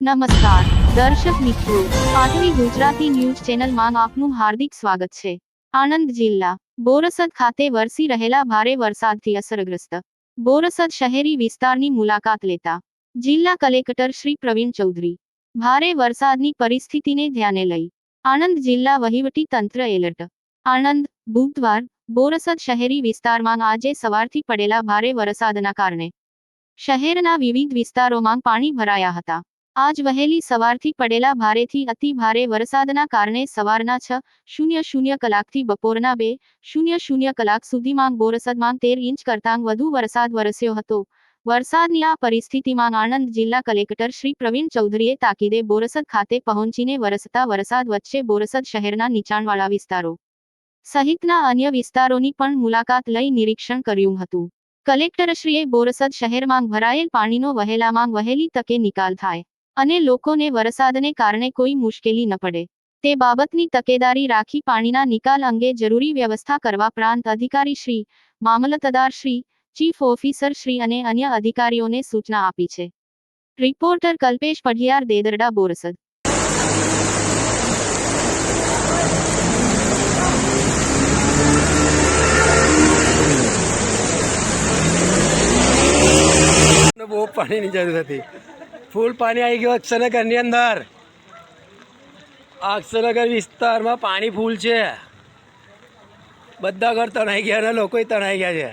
નમસ્કાર દર્શક મિત્રો, પાટવી ગુજરાતી ન્યૂઝ ચેનલમાં આપનું હાર્દિક સ્વાગત છે। આણંદ જિલ્લા બોરસદ ખાતે વરસી રહેલા ભારે વરસાદથી અસરગ્રસ્ત બોરસદ શહેરી વિસ્તારની મુલાકાત લેતા જિલ્લા કલેક્ટર શ્રી પ્રવીણ ચૌધરી ભારે વરસાદની પરિસ્થિતિને ધ્યાને લઈ આણંદ જિલ્લા વહીવટી તંત્ર એલર્ટ। આણંદ બુધવાર બોરસદ શહેરી વિસ્તારમાં આજે સવારથી પડેલા ભારે વરસાદના કારણે શહેરના વિવિધ વિસ્તારોમાં પાણી ભરાયા હતા। આજ વહેલી સવારથી પડેલા ભારેથી અતિ ભારે વરસાદના કારણે સવારના 6:00 કલાકથી બપોરના 2:00 કલાક સુધીમાં બોરસદમાં 13 ઇંચ કરતાં વધુ વરસાદ વરસ્યો હતો। વરસાદની આ પરિસ્થિતિમાં આણંદ જિલ્લા કલેક્ટર શ્રી પ્રવીણ ચૌધરીએ તાકીદે બોરસદ ખાતે પહોંચીને વરસતા વરસાદ વચ્ચે બોરસદ શહેરના નીચાણવાળા વિસ્તારો સહિતના અન્ય વિસ્તારોની પણ મુલાકાત લઈ નિરીક્ષણ કર્યું હતું। કલેક્ટરશ્રીએ બોરસદ શહેરમાં ભરાયેલ પાણીનો વહેલામાં વહેલી તકે નિકાલ થાય અને લોકોને વરસાદને કારણે કોઈ મુશ્કેલી ન પડે તે બાબતની તકેદારી રાખી પાણીના નિકાલ અંગે જરૂરી વ્યવસ્થા કરવા પ્રાંત અધિકારી શ્રી, મામલતદાર શ્રી, ચીફ ઓફિસર શ્રી અને અન્ય અધિકારીઓને સૂચના આપી છે। રિપોર્ટર કલ્પેશ પઢિયાર, દેદરડા, બોરસદ। બહુ પાણીની જરૂર હતી। ફૂલ પાણી આવી ગયો અક્ષરનગરની અંદર। આ અક્ષરનગર વિસ્તારમાં પાણી ફૂલ છે। બધા ઘર તણાઈ ગયા અને લોકો તણાઈ ગયા છે।